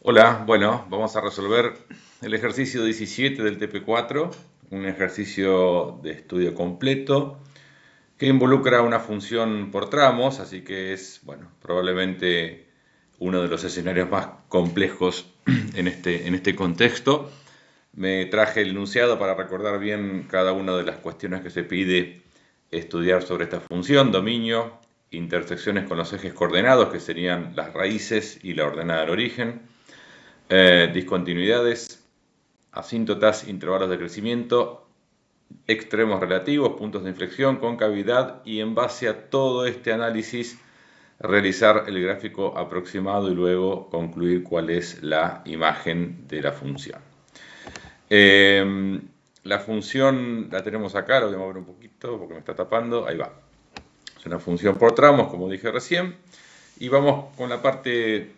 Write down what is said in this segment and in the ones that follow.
Hola, bueno, vamos a resolver el ejercicio 17 del TP4, un ejercicio de estudio completo que involucra una función por tramos, así que es, bueno, probablemente uno de los escenarios más complejos en este contexto. Me traje el enunciado para recordar bien cada una de las cuestiones que se pide estudiar sobre esta función: dominio, intersecciones con los ejes coordenados, que serían las raíces y la ordenada del origen, discontinuidades, asíntotas, intervalos de crecimiento, extremos relativos, puntos de inflexión, concavidad, y en base a todo este análisis realizar el gráfico aproximado y luego concluir cuál es la imagen de la función. La función la tenemos acá, la voy a mover un poquito porque me está tapando, ahí va. Es una función por tramos, como dije recién, y vamos con la parte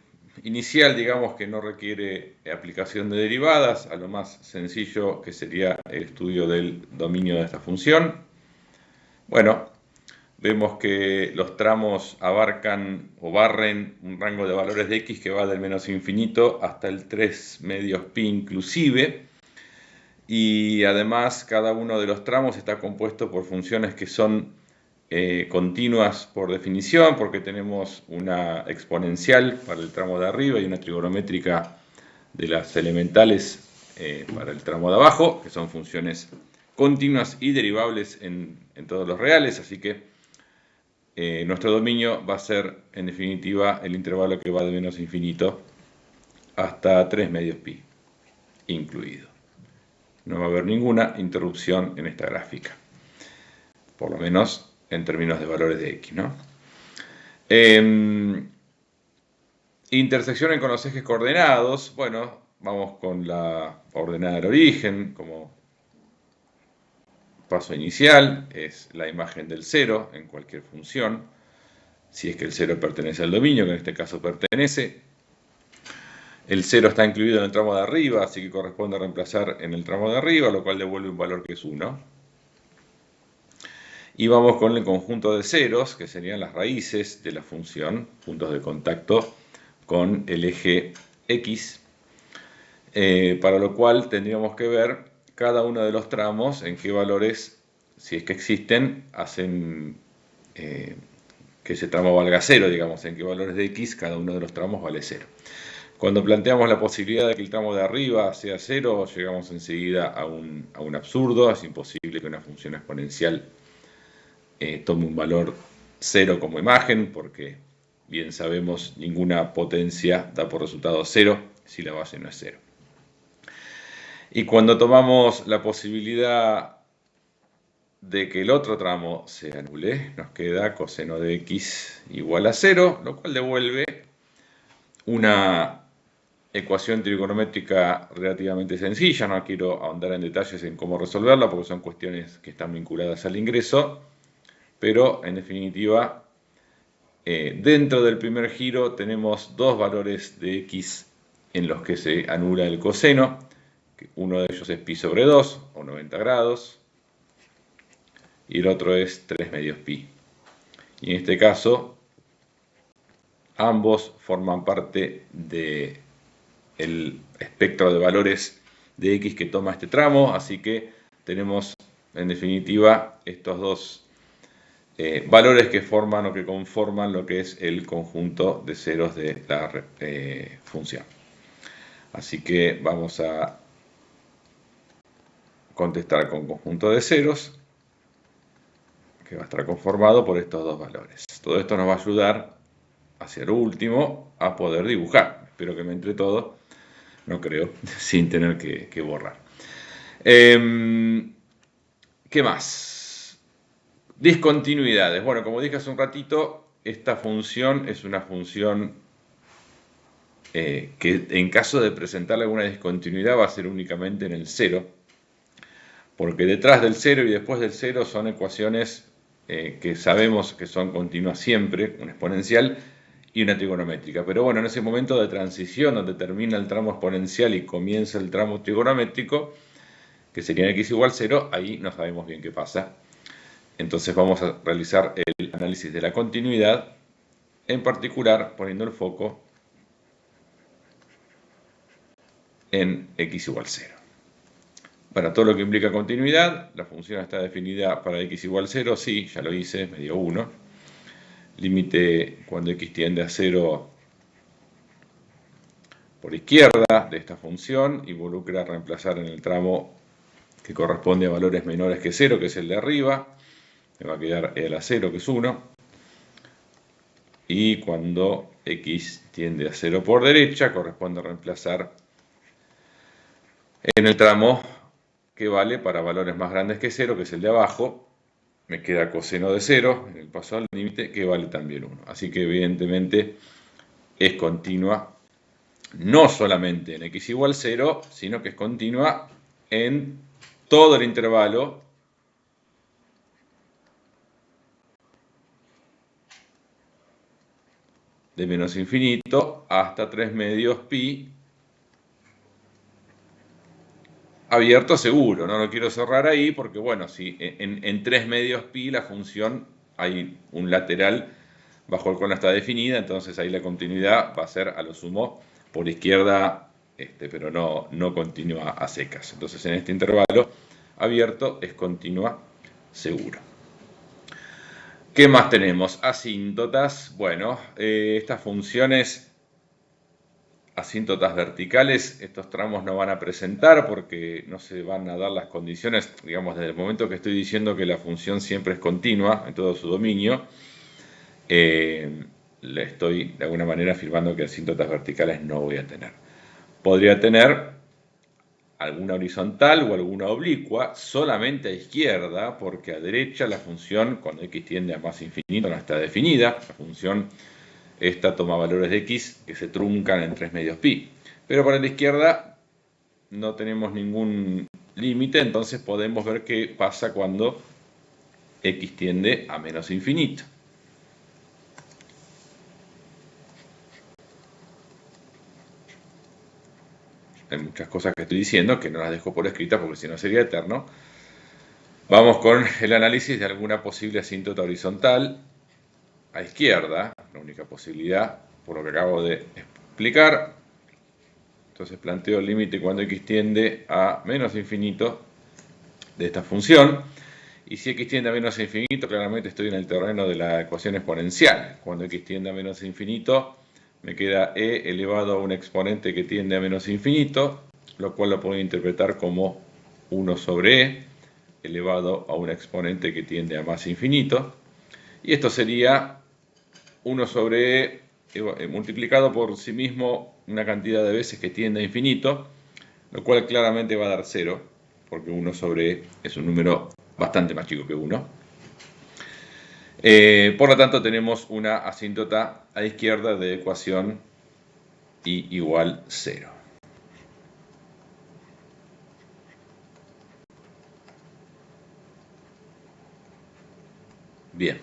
inicial, digamos, que no requiere aplicación de derivadas, a lo más sencillo, que sería el estudio del dominio de esta función. Bueno, vemos que los tramos abarcan o barren un rango de valores de x que va del menos infinito hasta el 3 medios pi inclusive, y además cada uno de los tramos está compuesto por funciones que son continuas por definición, porque tenemos una exponencial para el tramo de arriba y una trigonométrica de las elementales para el tramo de abajo, que son funciones continuas y derivables en todos los reales, así que nuestro dominio va a ser, en definitiva, el intervalo que va de menos infinito hasta 3 medios pi incluido. No va a haber ninguna interrupción en esta gráfica, por lo menos en términos de valores de x, ¿no? Intersecciones con los ejes coordenados. Bueno, vamos con la ordenada del origen como paso inicial. Es la imagen del cero en cualquier función, si es que el cero pertenece al dominio, que en este caso pertenece. El 0 está incluido en el tramo de arriba, así que corresponde reemplazar en el tramo de arriba, lo cual devuelve un valor que es 1. Y vamos con el conjunto de ceros, que serían las raíces de la función, puntos de contacto con el eje x, para lo cual tendríamos que ver cada uno de los tramos en qué valores, si es que existen, hacen que ese tramo valga 0, digamos, en qué valores de x cada uno de los tramos vale 0. Cuando planteamos la posibilidad de que el tramo de arriba sea 0, llegamos enseguida a un absurdo. Es imposible que una función exponencial tome un valor 0 como imagen, porque bien sabemos, ninguna potencia da por resultado 0 si la base no es 0. Y cuando tomamos la posibilidad de que el otro tramo se anule, nos queda coseno de x igual a 0, lo cual devuelve una ecuación trigonométrica relativamente sencilla. No quiero ahondar en detalles en cómo resolverla porque son cuestiones que están vinculadas al ingreso, pero en definitiva, dentro del primer giro tenemos dos valores de x en los que se anula el coseno. Uno de ellos es pi sobre 2 o 90 grados y el otro es 3 medios pi. Y en este caso ambos forman parte de el espectro de valores de x que toma este tramo, así que tenemos en definitiva estos dos valores que forman o que conforman lo que es el conjunto de ceros de la función. Así que vamos a contestar con conjunto de ceros, que va a estar conformado por estos dos valores. Todo esto nos va a ayudar hacia lo último a poder dibujar. Espero que me entre todo, no creo, sin tener que borrar. ¿Qué más? Discontinuidades. Bueno, como dije hace un ratito, esta función es una función que en caso de presentarle alguna discontinuidad va a ser únicamente en el 0, porque detrás del 0 y después del 0 son ecuaciones que sabemos que son continuas siempre, una exponencial y una trigonométrica. Pero bueno, en ese momento de transición donde termina el tramo exponencial y comienza el tramo trigonométrico, que sería x igual 0, ahí no sabemos bien qué pasa. Entonces vamos a realizar el análisis de la continuidad, en particular poniendo el foco en x igual 0. Bueno, todo lo que implica continuidad, la función está definida para x igual 0, sí, ya lo hice, me dio 1. Límite cuando x tiende a 0 por izquierda de esta función, involucra reemplazar en el tramo que corresponde a valores menores que 0, que es el de arriba, me va a quedar el a 0, que es 1. Y cuando x tiende a 0 por derecha, corresponde a reemplazar en el tramo que vale para valores más grandes que 0, que es el de abajo. Me queda coseno de 0 en el paso al límite, que vale también 1. Así que evidentemente es continua no solamente en x igual 0, sino que es continua en todo el intervalo de menos infinito hasta 3 medios pi, abierto seguro, no lo quiero cerrar ahí porque, bueno, si en 3 medios pi la función hay un lateral bajo el cual no está definida, entonces ahí la continuidad va a ser a lo sumo por izquierda, pero no continua a secas. Entonces en este intervalo abierto es continua seguro. ¿Qué más tenemos? Asíntotas. Bueno, estas funciones asíntotas verticales, estos tramos no van a presentar porque no se van a dar las condiciones, digamos, desde el momento que estoy diciendo que la función siempre es continua en todo su dominio, le estoy de alguna manera afirmando que asíntotas verticales no voy a tener. Podría tener alguna horizontal o alguna oblicua solamente a izquierda, porque a derecha la función, cuando x tiende a más infinito, no está definida. La función esta toma valores de x que se truncan en 3 medios pi. Pero para la izquierda no tenemos ningún límite, entonces podemos ver qué pasa cuando x tiende a menos infinito. Hay muchas cosas que estoy diciendo que no las dejo por escritas porque si no sería eterno. Vamos con el análisis de alguna posible asíntota horizontal a izquierda, la única posibilidad por lo que acabo de explicar. Entonces planteo el límite cuando x tiende a menos infinito de esta función. Y si x tiende a menos infinito, claramente estoy en el terreno de la ecuación exponencial. Cuando x tiende a menos infinito, me queda e elevado a un exponente que tiende a menos infinito, lo cual lo puedo interpretar como 1 sobre e elevado a un exponente que tiende a más infinito. Y esto sería 1 sobre e multiplicado por sí mismo una cantidad de veces que tiende a infinito, lo cual claramente va a dar 0, porque 1 sobre e es un número bastante más chico que 1. Por lo tanto tenemos una asíntota a izquierda de ecuación y igual 0. Bien.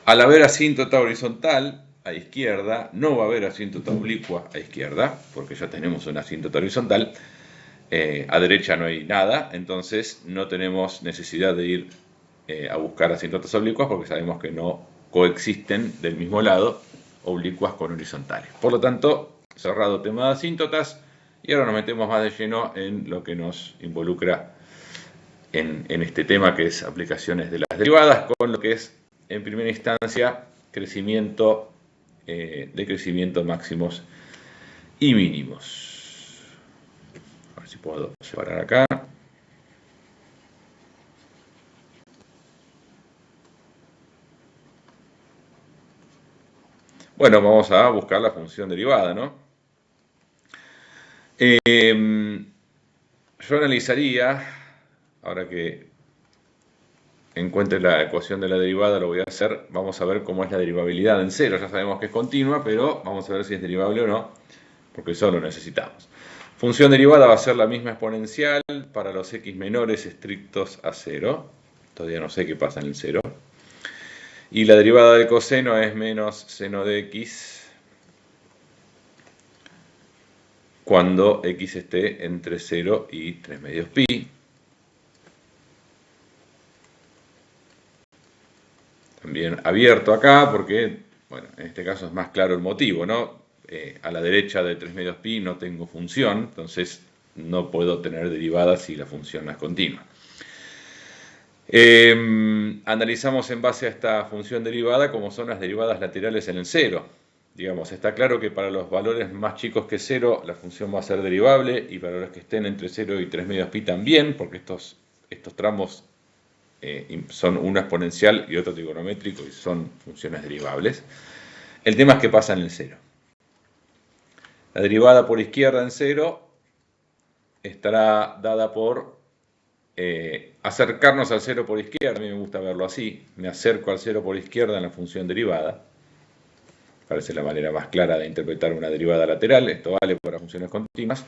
Al haber asíntota horizontal a izquierda, no va a haber asíntota oblicua a izquierda, porque ya tenemos una asíntota horizontal. A derecha no hay nada, entonces no tenemos necesidad de ir a buscar asíntotas oblicuas porque sabemos que no coexisten del mismo lado oblicuas con horizontales. Por lo tanto, cerrado tema de asíntotas, y ahora nos metemos más de lleno en lo que nos involucra en este tema, que es aplicaciones de las derivadas, con lo que es, en primera instancia, crecimiento, decrecimiento máximos y mínimos. A ver si puedo separar acá. Bueno, vamos a buscar la función derivada, ¿no? Yo analizaría, ahora que encuentre la ecuación de la derivada, lo voy a hacer. Vamos a ver cómo es la derivabilidad en cero. Ya sabemos que es continua, pero vamos a ver si es derivable o no, porque eso lo necesitamos. Función derivada va a ser la misma exponencial para los x menores estrictos a 0. Todavía no sé qué pasa en el 0. Y la derivada del coseno es menos seno de x cuando x esté entre 0 y 3 medios pi. También abierto acá porque, bueno, en este caso es más claro el motivo, ¿no? a la derecha de 3 medios pi no tengo función, entonces no puedo tener derivadas si la función no es continua. Analizamos en base a esta función derivada cómo son las derivadas laterales en el cero. Digamos, está claro que para los valores más chicos que 0 la función va a ser derivable, y para los que estén entre 0 y 3 medios pi también, porque estos tramos son uno exponencial y otro trigonométrico y son funciones derivables. El tema es qué pasa en el 0. La derivada por izquierda en 0 estará dada por acercarnos al 0 por izquierda. A mí me gusta verlo así. Me acerco al 0 por izquierda en la función derivada. Parece la manera más clara de interpretar una derivada lateral. Esto vale para funciones continuas.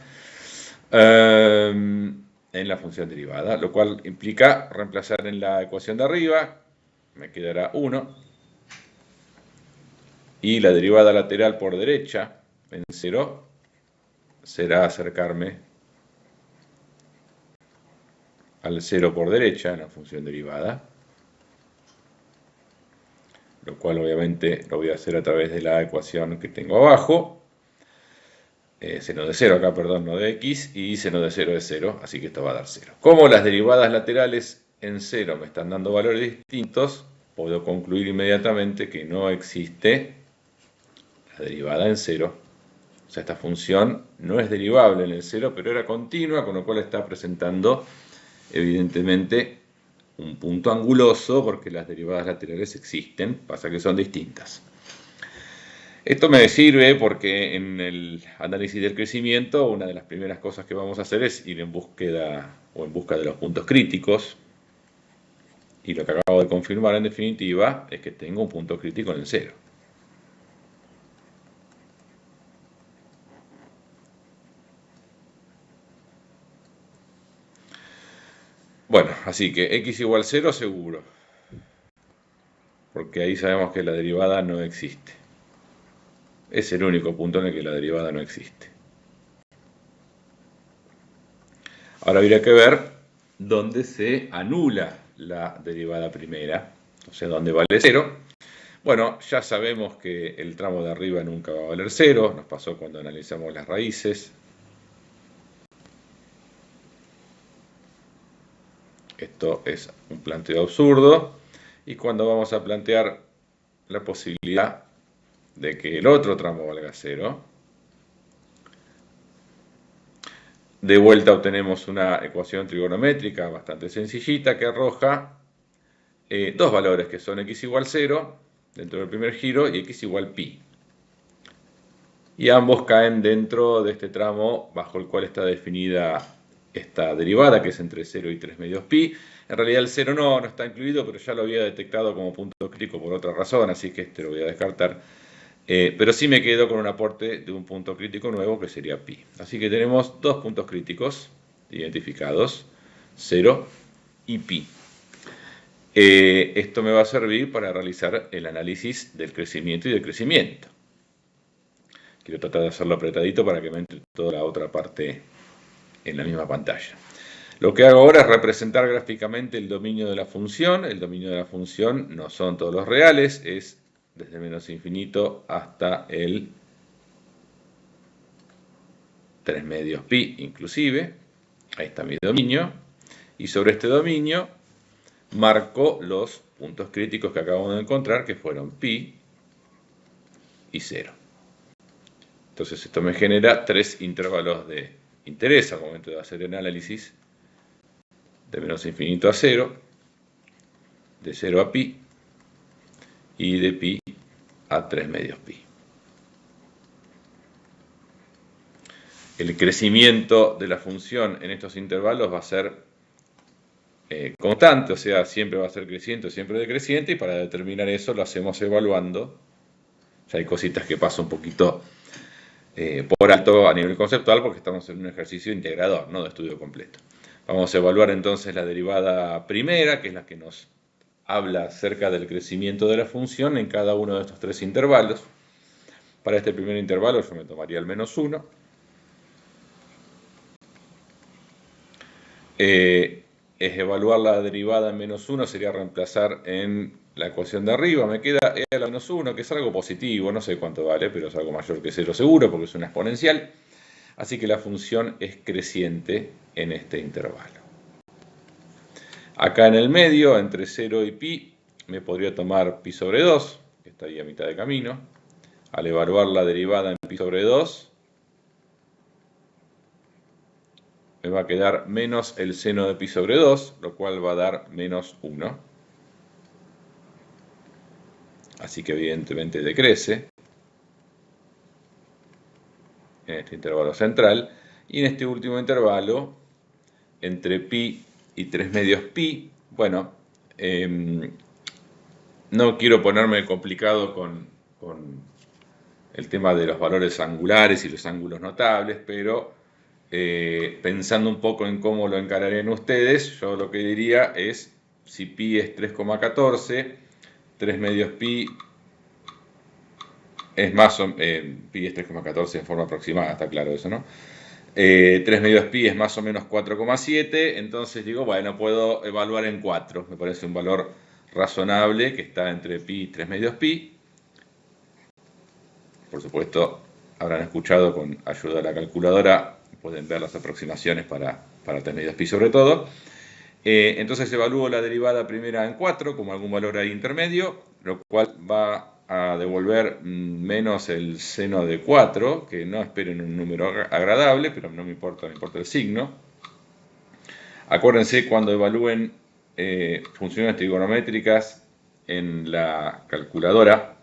En la función derivada, lo cual implica reemplazar en la ecuación de arriba. Me quedará 1. Y la derivada lateral por derecha en 0 será acercarme al 0 por derecha en la función derivada, lo cual obviamente lo voy a hacer a través de la ecuación que tengo abajo. Seno de 0 acá, perdón, no de x, y seno de 0 es 0, así que esto va a dar 0. Como las derivadas laterales en 0 me están dando valores distintos, puedo concluir inmediatamente que no existe la derivada en 0. O sea, esta función no es derivable en el 0, pero era continua, con lo cual está presentando evidentemente un punto anguloso, porque las derivadas laterales existen, pasa que son distintas. Esto me sirve porque en el análisis del crecimiento una de las primeras cosas que vamos a hacer es ir en búsqueda o en busca de los puntos críticos, y lo que acabo de confirmar en definitiva es que tengo un punto crítico en el 0. Bueno, así que x igual 0 seguro, porque ahí sabemos que la derivada no existe. Es el único punto en el que la derivada no existe. Ahora habría que ver dónde se anula la derivada primera, o sea, dónde vale 0. Bueno, ya sabemos que el tramo de arriba nunca va a valer 0, nos pasó cuando analizamos las raíces. Esto es un planteo absurdo, y cuando vamos a plantear la posibilidad de que el otro tramo valga 0, de vuelta obtenemos una ecuación trigonométrica bastante sencillita que arroja dos valores que son x igual 0 dentro del primer giro y x igual pi. Y ambos caen dentro de este tramo bajo el cual está definida esta derivada, que es entre 0 y 3 medios pi. En realidad el 0 no está incluido, pero ya lo había detectado como punto crítico por otra razón, así que este lo voy a descartar. Pero sí me quedo con un aporte de un punto crítico nuevo que sería pi. Así que tenemos dos puntos críticos identificados, 0 y pi. Esto me va a servir para realizar el análisis del crecimiento y del crecimiento. Quiero tratar de hacerlo apretadito para que me entre toda la otra parte en la misma pantalla. Lo que hago ahora es representar gráficamente el dominio de la función. El dominio de la función no son todos los reales, es desde menos infinito hasta el 3 medios pi inclusive. Ahí está mi dominio. Y sobre este dominio marco los puntos críticos que acabamos de encontrar, que fueron pi y 0. Entonces esto me genera tres intervalos de interés al momento de hacer el análisis: de menos infinito a 0, de 0 a pi y de pi a 3 medios pi. El crecimiento de la función en estos intervalos va a ser constante, o sea, siempre va a ser creciente, siempre decreciente, y para determinar eso lo hacemos evaluando. Ya hay cositas que paso un poquito por alto a nivel conceptual, porque estamos en un ejercicio integrador, no de estudio completo. Vamos a evaluar entonces la derivada primera, que es la que nos habla acerca del crecimiento de la función en cada uno de estos tres intervalos. Para este primer intervalo yo me tomaría el menos 1. Es evaluar la derivada en menos 1, sería reemplazar en la ecuación de arriba, me queda e a la menos 1, que es algo positivo, no sé cuánto vale, pero es algo mayor que 0 seguro, porque es una exponencial. Así que la función es creciente en este intervalo. Acá en el medio, entre 0 y pi, me podría tomar pi sobre 2, que está ahí a mitad de camino. Al evaluar la derivada en pi sobre 2, me va a quedar menos el seno de pi sobre 2, lo cual va a dar menos 1. Así que evidentemente decrece en este intervalo central. Y en este último intervalo, entre pi y 3 medios pi, bueno, no quiero ponerme complicado con el tema de los valores angulares y los ángulos notables, pero pensando un poco en cómo lo encararían ustedes, yo lo que diría es, si pi es 3,14, 3 medios pi es más o pi es 3,14 en forma aproximada, está claro eso, ¿no? 3 medios pi es más o menos 4,7, entonces digo, bueno, puedo evaluar en 4, me parece un valor razonable que está entre pi y 3 medios pi. Por supuesto, habrán escuchado con ayuda de la calculadora, pueden ver las aproximaciones para 3 medios pi sobre todo. Entonces evalúo la derivada primera en 4 como algún valor ahí intermedio, lo cual va a devolver menos el seno de 4, que no esperen un número agradable, pero no me importa, me importa el signo. Acuérdense cuando evalúen funciones trigonométricas en la calculadora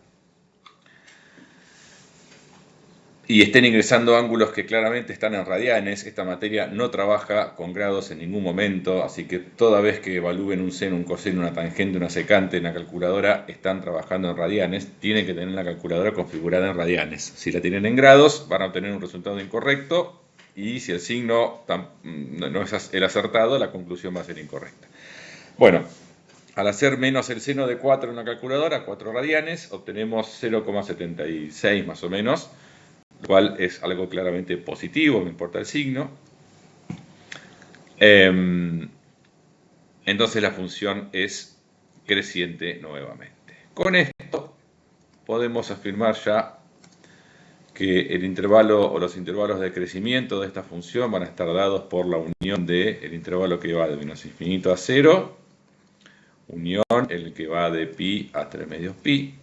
y estén ingresando ángulos que claramente están en radianes, esta materia no trabaja con grados en ningún momento, así que toda vez que evalúen un seno, un coseno, una tangente, una secante en la calculadora, están trabajando en radianes, tienen que tener la calculadora configurada en radianes. Si la tienen en grados, van a obtener un resultado incorrecto, y si el signo no es el acertado, la conclusión va a ser incorrecta. Bueno, al hacer menos el seno de 4 en la calculadora, 4 radianes, obtenemos 0,76 más o menos, lo cual es algo claramente positivo, me importa el signo. Entonces la función es creciente nuevamente. Con esto podemos afirmar ya que el intervalo o los intervalos de crecimiento de esta función van a estar dados por la unión del intervalo que va de menos infinito a 0, unión el que va de pi a 3 medios pi,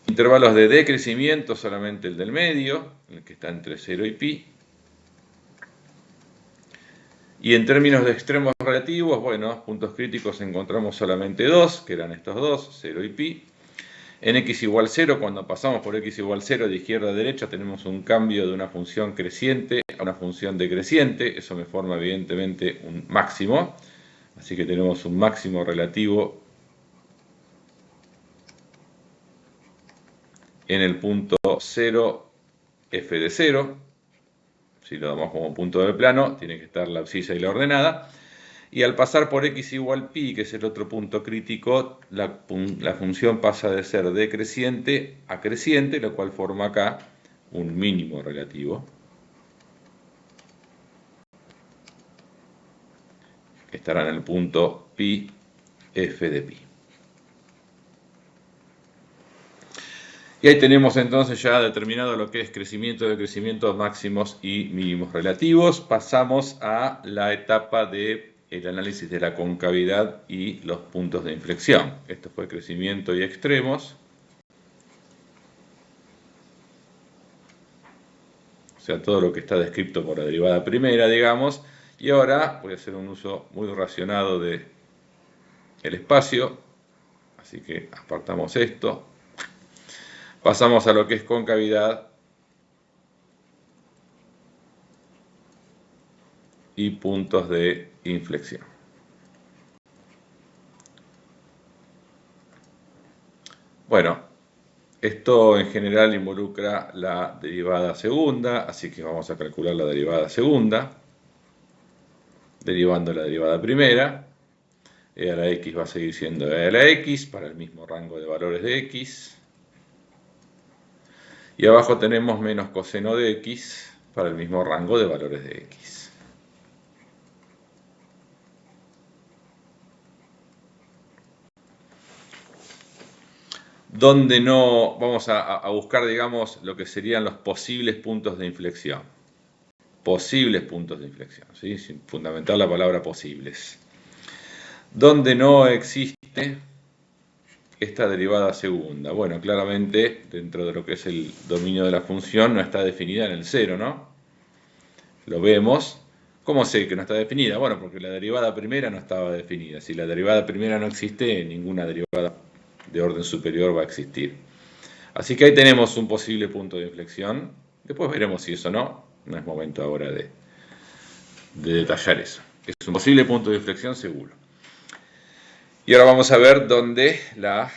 intervalos de decrecimiento, solamente el del medio, el que está entre 0 y pi. Y en términos de extremos relativos, bueno, puntos críticos encontramos solamente dos, que eran estos dos, 0 y pi. En x igual 0, cuando pasamos por x igual 0 de izquierda a derecha, tenemos un cambio de una función creciente a una función decreciente. Eso me forma evidentemente un máximo. Así que tenemos un máximo relativo en el punto 0, f de 0. Si lo damos como punto del plano, tiene que estar la abscissa y la ordenada. Y al pasar por x igual pi, que es el otro punto crítico, la función pasa de ser decreciente a creciente, lo cual forma acá un mínimo relativo, que estará en el punto pi f de pi. Y ahí tenemos entonces ya determinado lo que es crecimiento, decrecimiento, máximos y mínimos relativos. Pasamos a la etapa del análisis de la concavidad y los puntos de inflexión. Esto fue crecimiento y extremos. O sea, todo lo que está descrito por la derivada primera, digamos. Y ahora voy a hacer un uso muy racionado del espacio. Así que apartamos esto. Pasamos a lo que es concavidad y puntos de inflexión. Bueno, esto en general involucra la derivada segunda, así que vamos a calcular la derivada segunda, derivando la derivada primera. E a la x va a seguir siendo e a la x para el mismo rango de valores de x. Y abajo tenemos menos coseno de x para el mismo rango de valores de x. donde no vamos a buscar, digamos, lo que serían los posibles puntos de inflexión. Posibles puntos de inflexión, ¿sí? Sin fundamentar la palabra posibles. Donde no existe esta derivada segunda. Bueno, claramente, dentro de lo que es el dominio de la función, no está definida en el cero, ¿no? Lo vemos. ¿Cómo sé que no está definida? Bueno, porque la derivada primera no estaba definida. Si la derivada primera no existe, ninguna derivada de orden superior va a existir. Así que ahí tenemos un posible punto de inflexión. Después veremos si eso no. No es momento ahora de detallar eso. Es un posible punto de inflexión seguro. Y ahora vamos a ver dónde la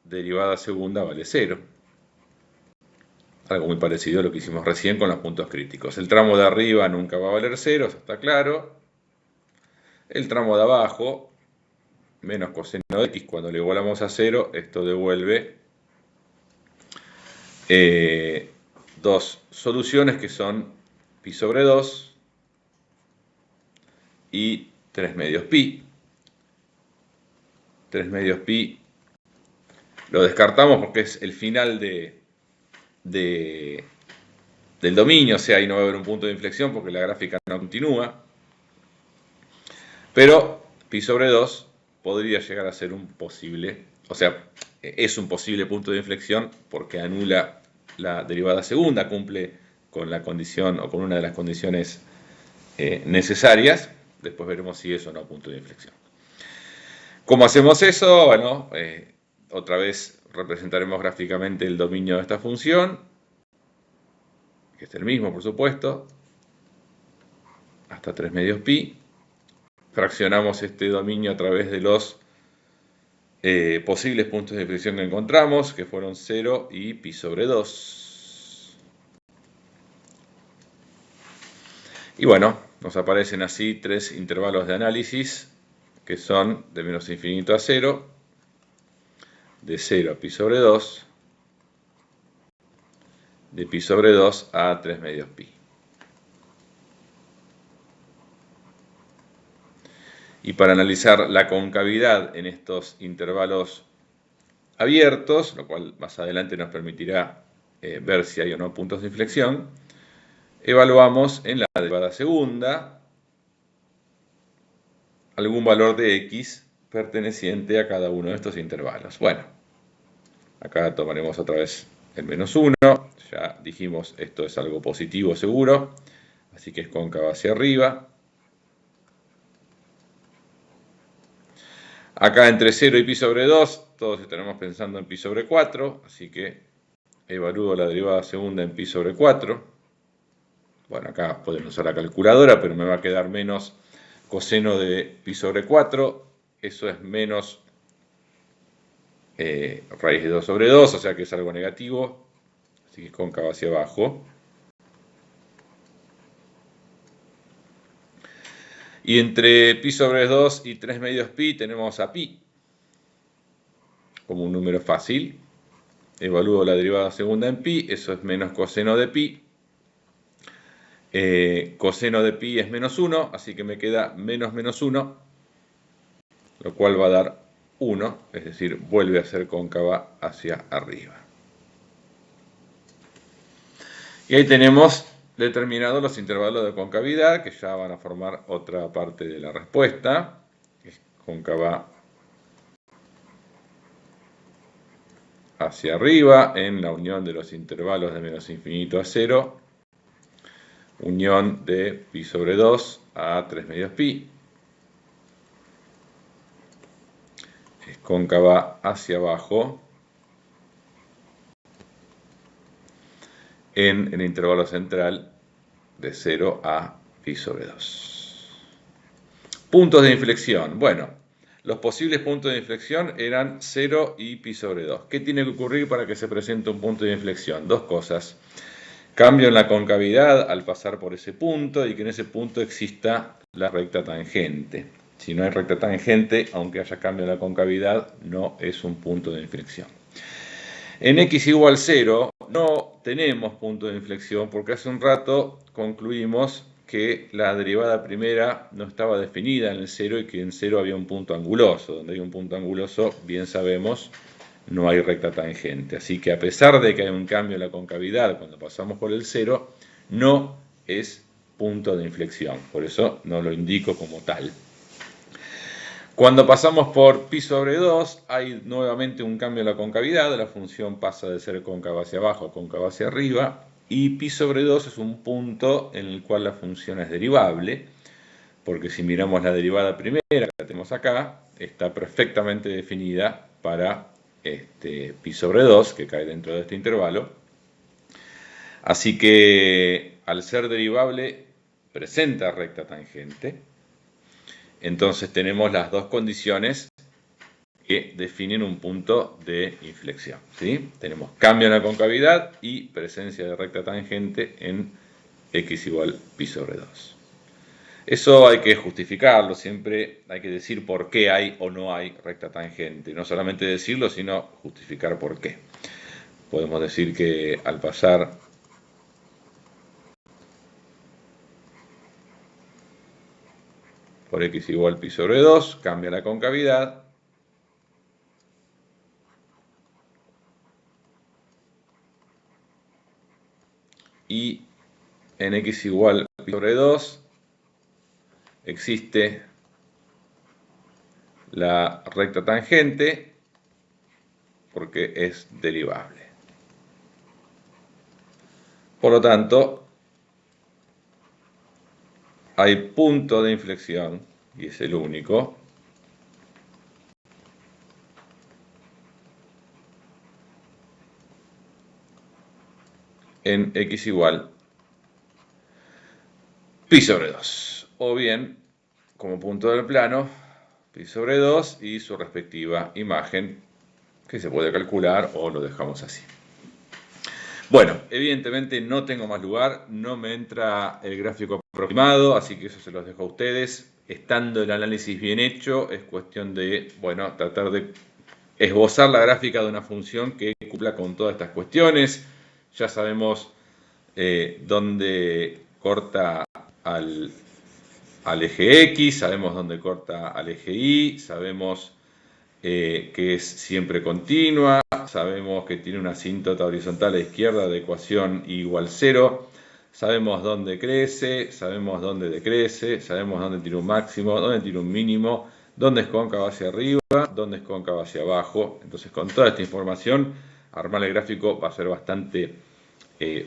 derivada segunda vale 0. Algo muy parecido a lo que hicimos recién con los puntos críticos. El tramo de arriba nunca va a valer 0, eso está claro. El tramo de abajo, menos coseno de x, cuando le igualamos a 0, esto devuelve dos soluciones que son pi sobre 2 y 3 medios pi. 3 medios pi lo descartamos porque es el final del dominio, o sea, ahí no va a haber un punto de inflexión porque la gráfica no continúa. Pero pi sobre 2 podría llegar a ser un posible, o sea, es un posible punto de inflexión porque anula la derivada segunda, cumple con la condición o con una de las condiciones necesarias. Después veremos si es o no punto de inflexión. ¿Cómo hacemos eso? Bueno, otra vez representaremos gráficamente el dominio de esta función, que es el mismo, por supuesto, hasta 3 medios pi. Fraccionamos este dominio a través de los posibles puntos de inflexión que encontramos, que fueron 0 y pi sobre 2. Y bueno, nos aparecen así tres intervalos de análisis, que son de menos infinito a 0, de 0 a pi sobre 2, de pi sobre 2 a 3 medios pi. Y para analizar la concavidad en estos intervalos abiertos, lo cual más adelante nos permitirá ver si hay o no puntos de inflexión, evaluamos en la derivada segunda algún valor de x perteneciente a cada uno de estos intervalos. Bueno, acá tomaremos otra vez el menos 1, ya dijimos esto es algo positivo seguro, así que es cóncavo hacia arriba. Acá entre 0 y pi sobre 2, todos estaremos pensando en pi sobre 4, así que evalúo la derivada segunda en pi sobre 4. Bueno, acá pueden usar la calculadora, pero me va a quedar menos coseno de pi sobre 4. Eso es menos raíz de 2 sobre 2, o sea que es algo negativo. Así que cóncavo hacia abajo. Y entre pi sobre 2 y 3 medios pi tenemos a pi como un número fácil. Evalúo la derivada segunda en pi, eso es menos coseno de pi. Coseno de pi es menos 1, así que me queda menos menos 1, lo cual va a dar 1, es decir, vuelve a ser cóncava hacia arriba. Y ahí tenemos determinados los intervalos de concavidad, que ya van a formar otra parte de la respuesta, que es cóncava hacia arriba en la unión de los intervalos de menos infinito a 0, unión de pi sobre 2 a 3 medios pi, es cóncava hacia abajo en el intervalo central de 0 a pi sobre 2. Puntos de inflexión. Bueno, los posibles puntos de inflexión eran 0 y pi sobre 2. ¿Qué tiene que ocurrir para que se presente un punto de inflexión? Dos cosas. Cambio en la concavidad al pasar por ese punto y que en ese punto exista la recta tangente. Si no hay recta tangente, aunque haya cambio en la concavidad, no es un punto de inflexión. En x igual 0 no tenemos punto de inflexión porque hace un rato concluimos que la derivada primera no estaba definida en el 0 y que en 0 había un punto anguloso. Donde hay un punto anguloso, bien sabemos, no hay recta tangente. Así que a pesar de que hay un cambio en la concavidad cuando pasamos por el 0, no es punto de inflexión. Por eso no lo indico como tal. Cuando pasamos por pi sobre 2, hay nuevamente un cambio en la concavidad. La función pasa de ser cóncava hacia abajo a cóncava hacia arriba. Y pi sobre 2 es un punto en el cual la función es derivable, porque si miramos la derivada primera que la tenemos acá, está perfectamente definida para pi sobre 2, que cae dentro de este intervalo. Así que al ser derivable presenta recta tangente. Entonces tenemos las dos condiciones que definen un punto de inflexión, ¿sí? Tenemos cambio en la concavidad y presencia de recta tangente en x igual pi sobre 2. Eso hay que justificarlo, siempre hay que decir por qué hay o no hay recta tangente. No solamente decirlo, sino justificar por qué. Podemos decir que al pasar por x igual pi sobre 2, cambia la concavidad. Y en x igual pi sobre 2 existe la recta tangente porque es derivable. Por lo tanto, hay punto de inflexión, y es el único, en x igual pi sobre 2. O bien, como punto del plano, pi sobre 2 y su respectiva imagen, que se puede calcular o lo dejamos así. Bueno, evidentemente no tengo más lugar, no me entra el gráfico aproximado, así que eso se los dejo a ustedes. Estando el análisis bien hecho, es cuestión de, bueno, tratar de esbozar la gráfica de una función que cumpla con todas estas cuestiones. Ya sabemos dónde corta al eje X, sabemos dónde corta al eje Y, sabemos que es siempre continua, sabemos que tiene una asíntota horizontal a la izquierda de ecuación y igual 0, sabemos dónde crece, sabemos dónde decrece, sabemos dónde tiene un máximo, dónde tiene un mínimo, dónde es cóncavo hacia arriba, dónde es cóncavo hacia abajo. Entonces, con toda esta información, armar el gráfico va a ser bastante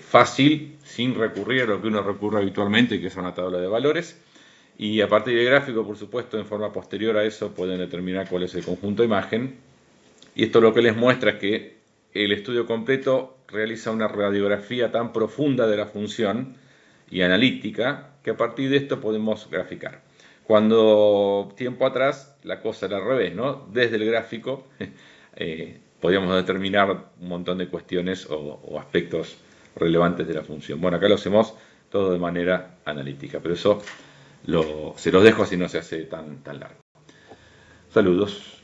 fácil, sin recurrir a lo que uno recurre habitualmente, que es a una tabla de valores. Y a partir del gráfico, por supuesto, en forma posterior a eso, pueden determinar cuál es el conjunto de imagen. Y esto lo que les muestra es que el estudio completo realiza una radiografía tan profunda de la función y analítica que a partir de esto podemos graficar. Cuando tiempo atrás la cosa era al revés, ¿no? Desde el gráfico podíamos determinar un montón de cuestiones o aspectos relevantes de la función. Bueno, acá lo hacemos todo de manera analítica, pero eso se los dejo así no se hace tan largo. Saludos.